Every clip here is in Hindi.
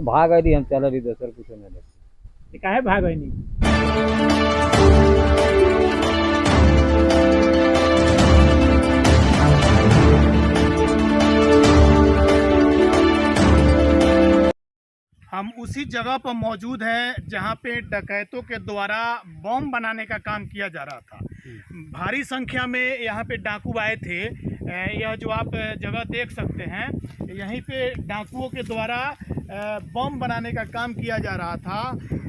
तो भाग गई हम चल रही दोसर कुछ नहीं देख। काहे भाग नहीं? हम उसी जगह पर मौजूद हैं जहां पे डकैतों के द्वारा बम बनाने का काम किया जा रहा था। भारी संख्या में यहां पे डाकू आए थे। यह जो आप जगह देख सकते हैं, यहीं पे डाकुओं के द्वारा बम बनाने का काम किया जा रहा था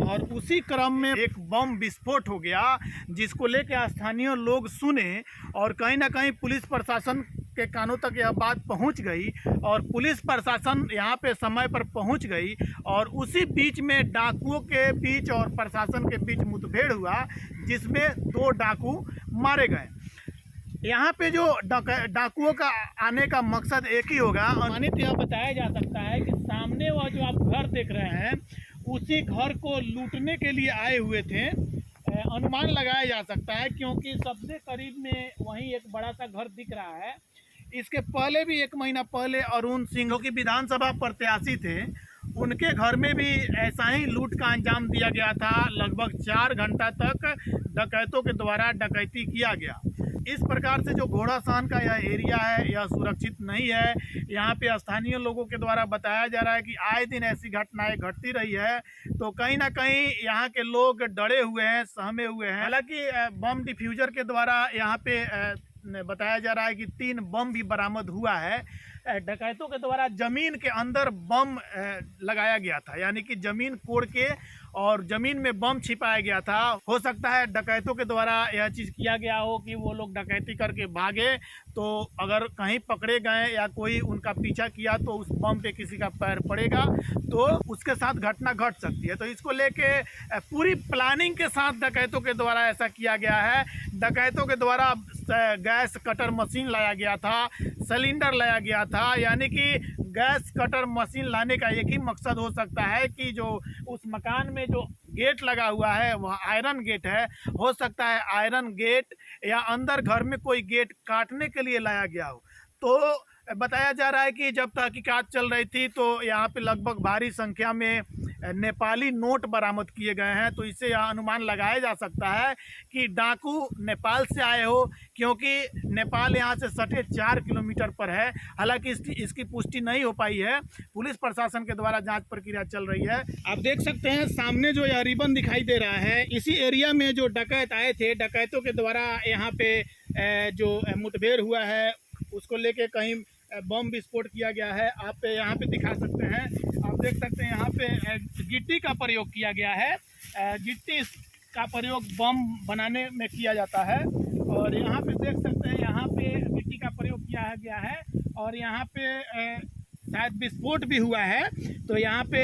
और उसी क्रम में एक बम विस्फोट हो गया, जिसको लेकर स्थानीय लोग सुने और कहीं ना कहीं पुलिस प्रशासन के कानों तक यह बात पहुंच गई और पुलिस प्रशासन यहां पे समय पर पहुंच गई और उसी बीच में डाकुओं के बीच और प्रशासन के बीच मुठभेड़ हुआ, जिसमें 2 डाकू मारे गए। यहाँ पे जो डाकुओं का आने का मकसद एक ही होगा। अनुमानित यह बताया जा सकता है कि सामने वह जो आप घर देख रहे हैं, उसी घर को लूटने के लिए आए हुए थे। अनुमान लगाया जा सकता है क्योंकि सबसे करीब में वहीं एक बड़ा सा घर दिख रहा है। इसके पहले भी 1 महीना पहले अरुण सिंह जो कि विधानसभा प्रत्याशी थे, उनके घर में भी ऐसा ही लूट का अंजाम दिया गया था। लगभग 4 घंटा तक डकैतों के द्वारा डकैती किया गया। इस प्रकार से जो घोड़ासान का यह एरिया है, यह सुरक्षित नहीं है। यहाँ पे स्थानीय लोगों के द्वारा बताया जा रहा है कि आए दिन ऐसी घटनाएं घटती रही है, तो कहीं ना कहीं यहाँ के लोग डरे हुए हैं, सहमे हुए हैं। हालांकि बम डिफ्यूजर के द्वारा यहाँ पे बताया जा रहा है कि 3 बम भी बरामद हुआ है। डकैतों के द्वारा जमीन के अंदर बम लगाया गया था, यानी कि जमीन कोड़ के और जमीन में बम छिपाया गया था। हो सकता है डकैतों के द्वारा यह चीज़ किया गया हो कि वो लोग डकैती करके भागे, तो अगर कहीं पकड़े गए या कोई उनका पीछा किया तो उस बम पे किसी का पैर पड़ेगा तो उसके साथ घटना घट सकती है। तो इसको लेके पूरी प्लानिंग के साथ डकैतों के द्वारा ऐसा किया गया है। डकैतों के द्वारा गैस कटर मशीन लाया गया था, सिलेंडर लाया गया था, यानी कि गैस कटर मशीन लाने का एक ही मकसद हो सकता है कि जो उस मकान में जो गेट लगा हुआ है वह आयरन गेट है। हो सकता है आयरन गेट या अंदर घर में कोई गेट काटने के लिए लाया गया हो। तो बताया जा रहा है कि जब तहकीकात चल रही थी तो यहाँ पे लगभग भारी संख्या में नेपाली नोट बरामद किए गए हैं। तो इससे यह अनुमान लगाया जा सकता है कि डाकू नेपाल से आए हो, क्योंकि नेपाल यहाँ से सटे 4 किलोमीटर पर है। हालांकि इसकी पुष्टि नहीं हो पाई है। पुलिस प्रशासन के द्वारा जांच प्रक्रिया चल रही है। आप देख सकते हैं सामने जो यह रिबन दिखाई दे रहा है, इसी एरिया में जो डकैत आए थे, डकैतों के द्वारा यहाँ पे जो मुठभेड़ हुआ है उसको लेके कहीं बम विस्फोट किया गया है। आप यहाँ पे दिखा सकते हैं, आप देख सकते हैं यहाँ पे गिट्टी का प्रयोग किया गया है। गिट्टी का प्रयोग बम बनाने में किया जाता है और यहाँ पे देख सकते हैं यहाँ पे गिट्टी का प्रयोग किया गया है और यहाँ पे शायद विस्फोट भी हुआ है। तो यहाँ पे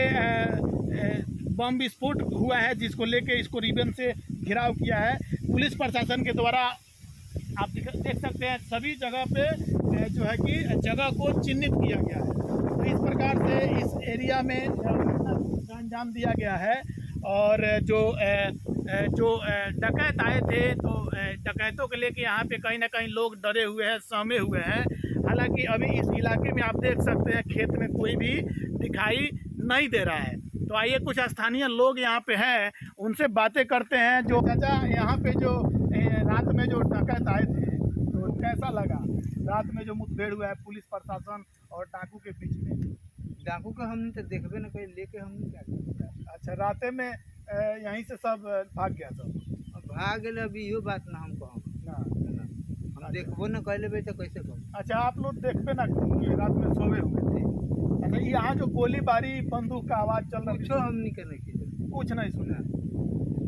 बम विस्फोट हुआ है, जिसको लेके इसको रिबन से घिराव किया है पुलिस प्रशासन के द्वारा। आप देख सकते हैं सभी जगह पे जो है कि जगह को चिन्हित किया गया है। तो इस प्रकार से इस एरिया में अंजाम दिया गया है और जो डकैत आए थे तो डकैतों के लेके यहाँ पे कहीं ना कहीं लोग डरे हुए हैं, सहमे हुए हैं। हालांकि अभी इस इलाके में आप देख सकते हैं खेत में कोई भी दिखाई नहीं दे रहा है। तो आइए कुछ स्थानीय लोग यहाँ पे हैं, उनसे बातें करते हैं। जो चाचा यहाँ पे जो रात में जो डकैत आए थे तो कैसा लगा? रात में जो मुठभेड़ हुआ है पुलिस प्रशासन और डाकू के बीच में। डाकू का हम तो देखबे न कोई लेके हम क्या करें। अच्छा, राते में यहीं से सब भाग गया सब? भाग गए अभी इहो बात ना हम कहब ना हम देखबो न कर लेबे तो कैसे कहब। अच्छा, आप लोग देखबे ना कि रात में सोए हुए थे। अच्छा, यहाँ जो गोलीबारी बंदूक का आवाज़ चल रहा कुछ हमनी के नहीं कुछ नहीं सुना।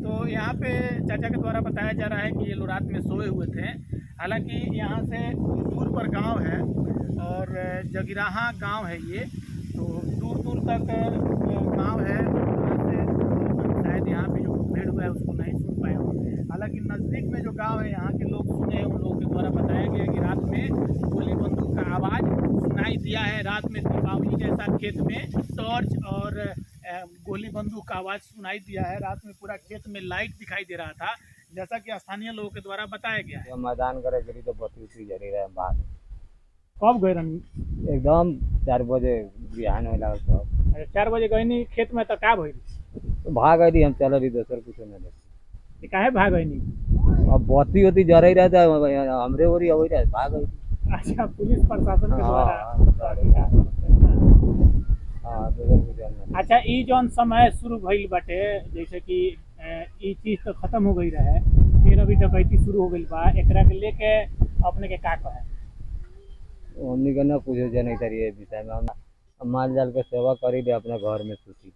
तो यहाँ पे चाचा के द्वारा बताया जा रहा है कि ये लोग रात में सोए हुए थे। हालांकि यहाँ से दूर पर गांव है और जगिराहा गांव है ये, तो दूर दूर तक गांव है। शायद यहाँ पे जो मुठभेड़ हुआ है उसको नहीं सुन पाए होंगे। हालांकि नज़दीक में जो गांव है यहाँ के लोग सुने, उन लोगों के द्वारा बताया गया कि रात में गोली बंदूक का आवाज़ सुनाई दिया है। रात में दीपावली जैसा खेत में टॉर्च और गोली बंदूक का आवाज़ सुनाई दिया है। रात में पूरा खेत में लाइट दिखाई दे रहा था, जैसा कि स्थानीय लोगों के द्वारा बताया गया है। मैदान करे गरी तो बत्ती जरी रहे बाहर कब गए रहनी? एकदम 4 बजे बिहान हो लागल सब। अच्छा 4 बजे गईनी खेत में तो का भइल? भाग गई हम चल रही दोसर कुछ नहीं देख। काहे भाग गईनी? अब बत्ती होती जर रही रहता हमरे ओरी अवई रहे भाग गई। अच्छा पुलिस प्रशासन के द्वारा। हाँ दोसर कुछ नहीं। अच्छा ई जौन समय शुरू भइल बाटे जैसे कि ई चीज तो खत्म हो गई रहे फिर अभी डकैती शुरू हो गई बा एकरा के लेके अपने के का कहे? हमनी के ना कुछ जन तरी विषय में हम माल जाल के सेवा करी दे अपने घर में सुती।